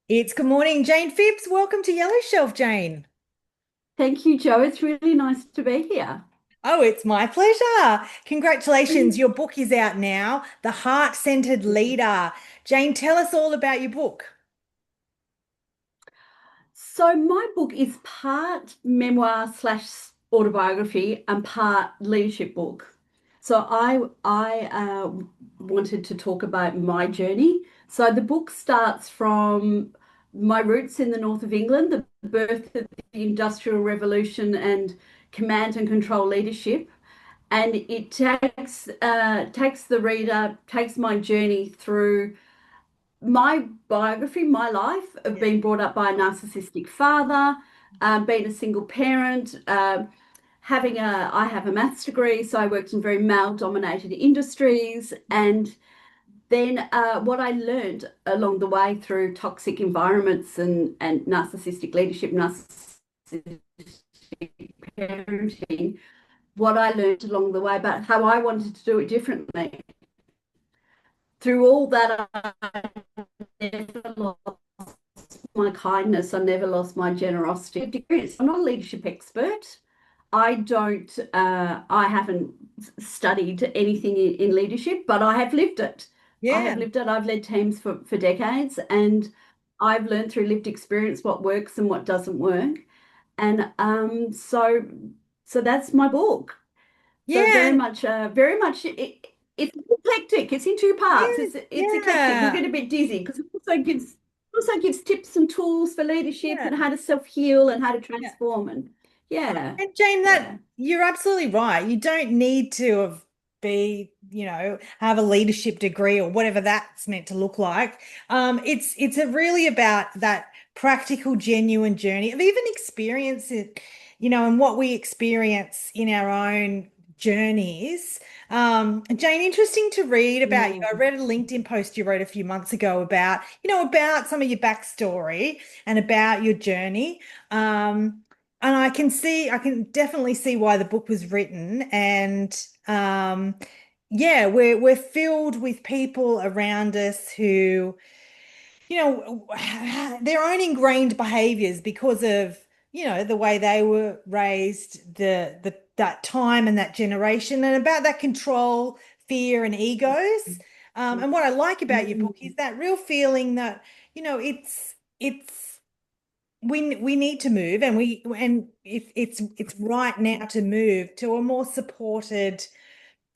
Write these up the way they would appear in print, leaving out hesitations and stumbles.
It's good morning, Jane Phipps. Welcome to Yellow Shelf, Jane. Thank you, Joe. It's really nice to be here. Oh, it's my pleasure. Congratulations. Your book is out now, The Heart-Centered Leader. Jane, tell us all about your book. So, my book is part memoir slash autobiography and part leadership book. So, I wanted to talk about my journey. So, the book starts from my roots in the north of England, the birth of the Industrial Revolution and command and control leadership. And it takes the reader, takes my journey through my biography, my life of Yeah. being brought up by a narcissistic father, being a single parent, I have a maths degree, so I worked in very male-dominated industries, and then what I learned along the way through toxic environments and narcissistic leadership, narcissistic parenting, what I learned along the way about how I wanted to do it differently. Through all that, I never lost my kindness. I never lost my generosity. I'm not a leadership expert. I haven't studied anything in leadership, but I have lived it. I Yeah. have lived it. I've led teams for decades, and I've learned through lived experience what works and what doesn't work. And so that's my book. So Yeah. very much it's eclectic. It's in two parts. Yeah. It's eclectic. You'll Yeah. get a bit dizzy because it also gives tips and tools for leadership Yeah. and how to self-heal and how to Yeah. transform. And yeah, And Jane, that yeah. you're absolutely right. You don't need to have a leadership degree or whatever that's meant to look like. It's really about that practical, genuine journey of even experience it, and what we experience in our own journeys. Jane, interesting to read about you. I Mm. read a LinkedIn post you wrote a few months ago about some of your backstory and about your journey. And I can definitely see why the book was written. And yeah, we're filled with people around us who, their own ingrained behaviors because of, the way they were raised, the that time and that generation, and about that control, fear, and egos. And what I like about your book is Mm. that real feeling that, it's we need to move, and if it's right now to move to a more supported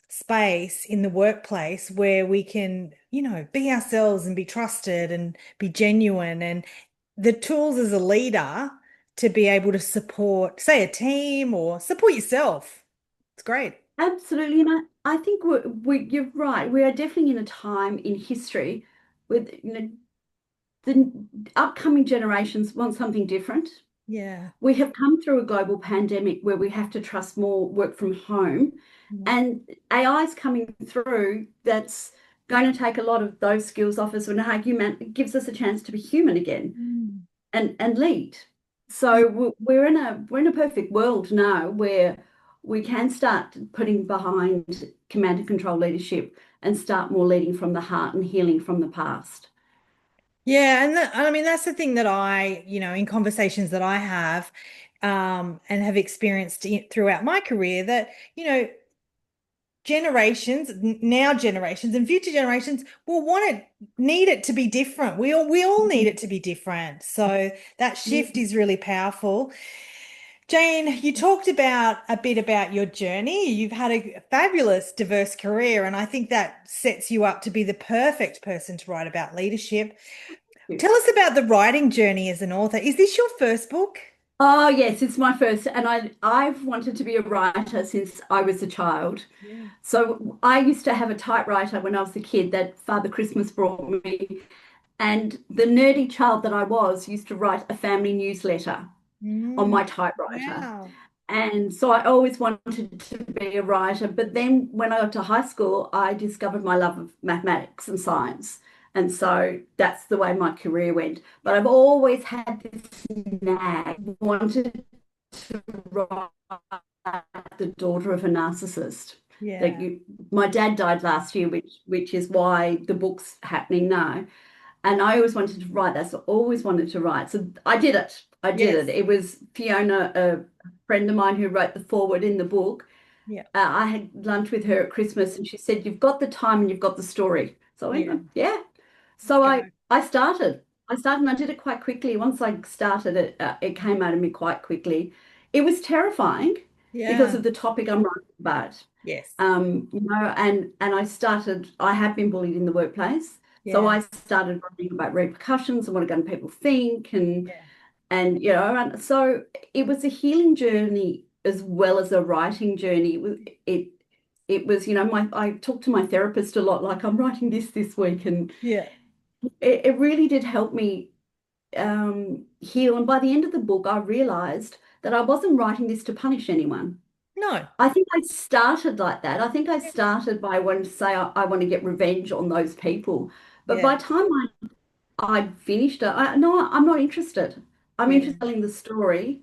space in the workplace where we can, be ourselves and be trusted and be genuine, and the tools as a leader to be able to support, say, a team or support yourself. It's great. Absolutely, and I think you're right. We are definitely in a time in history with the upcoming generations want something different. Yeah. We have come through a global pandemic where we have to trust more work from home, Mm. and AI is coming through that's going to take a lot of those skills off us and how human it gives us a chance to be human again Mm. and lead. So we're in a perfect world now where we can start putting behind command and control leadership and start more leading from the heart and healing from the past. Yeah, and I mean that's the thing that in conversations that I have, and have experienced throughout my career, that now generations and future generations will need it to be different. We all need it to be different. So that shift is really powerful. Jane, you talked about a bit about your journey. You've had a fabulous, diverse career, and I think that sets you up to be the perfect person to write about leadership. Tell us about the writing journey as an author. Is this your first book? Oh yes, it's my first, and I've wanted to be a writer since I was a child. Yeah. So I used to have a typewriter when I was a kid that Father Christmas brought me, and the nerdy child that I was used to write a family newsletter on Mm, my typewriter. wow. And so I always wanted to be a writer. But then when I got to high school, I discovered my love of mathematics and science. And so that's the way my career went. But I've always had this nag, wanted to write the daughter of a narcissist. Yeah. That you, my dad died last year, which is why the book's happening now. And I always wanted to write. That's always wanted to write. So I did it. I did it. Yes. It was Fiona, a friend of mine who wrote the foreword in the book. Yeah. I had lunch with her at Christmas and she said, "You've got the time and you've got the story." So I went, Yeah. "Oh, yeah." Let's So go. I started. I started and I did it quite quickly. Once I started it, it came out of me quite quickly. It was terrifying because Yeah. of the topic I'm writing about. Yes. And I have been bullied in the workplace. So Yeah. I started writing about repercussions and what are going to people think Yeah. and so it was a healing journey as well as a writing journey. It was, my I talked to my therapist a lot, like I'm writing this week, and Yeah. it really did help me heal. And by the end of the book, I realized that I wasn't writing this to punish anyone. No. I think I started like that. I think I started by wanting to say I want to get revenge on those people. But Yeah. by the time I'd finished it, no, I'm not interested. I'm Yeah. interested in telling the story.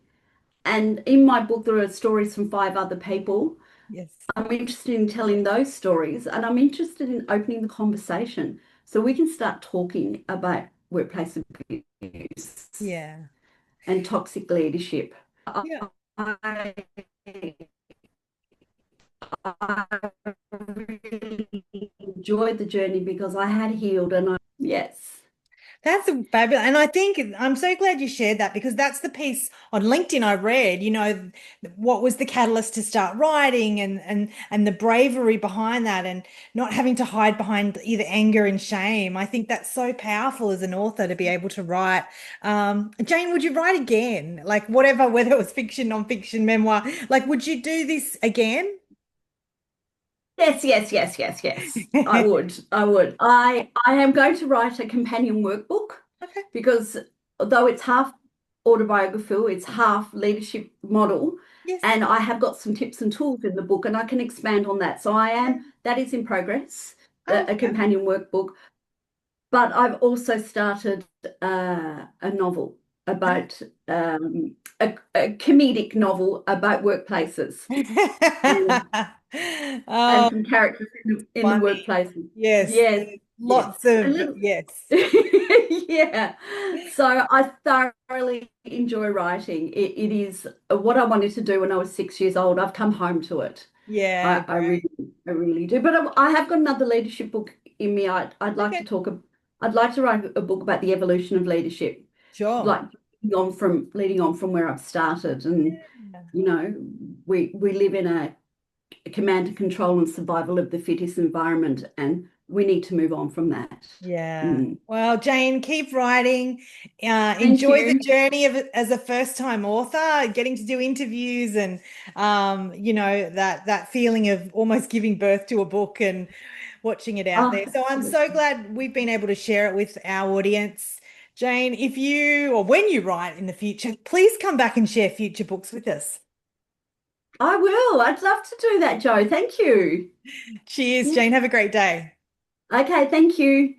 And in my book, there are stories from 5 other people. Yes. I'm interested in telling those stories and I'm interested in opening the conversation so we can start talking about workplace abuse Yeah. and toxic leadership. Yeah. I, I really enjoyed the journey because I had healed yes. That's fabulous. And I think I'm so glad you shared that because that's the piece on LinkedIn I read, what was the catalyst to start writing and the bravery behind that and not having to hide behind either anger and shame. I think that's so powerful as an author to be able to write. Jane, would you write again? Like whatever, whether it was fiction, non-fiction, memoir, like would you do this again? Yes, yes, yes, yes, yes. I would. I would. I am going to write a companion workbook Okay. because although it's half autobiographical, it's half leadership model, Yes. and I have got some tips and tools in the book, and I can expand on that. So Yeah. that is in progress, Oh, a companion workbook. But I've also started a novel about a comedic novel about workplaces and Oh, and some characters in the funny. workplace. Yes. Yes, yes. Lots A of little, yes. yeah. So I thoroughly enjoy writing. It is what I wanted to do when I was 6 years old. I've come home to it. Yeah, I great. really, I really do. But I have got another leadership book in me. I'd like Okay. to talk. I'd like to write a book about the evolution of leadership, Sure. like leading on from where I've started. And Yeah. we live in a command and control and survival of the fittest environment, and we need to move on from that. Yeah. Mm. Well, Jane, keep writing. Thank Enjoy the you. journey of as a first-time author, getting to do interviews and that feeling of almost giving birth to a book and watching it out Oh, there. So I'm so absolutely. glad we've been able to share it with our audience. Jane, if you or when you write in the future, please come back and share future books with us. I will. I'd love to do that, Joe. Thank you. Cheers, Yeah. Jane. Have a great day. Okay, thank you.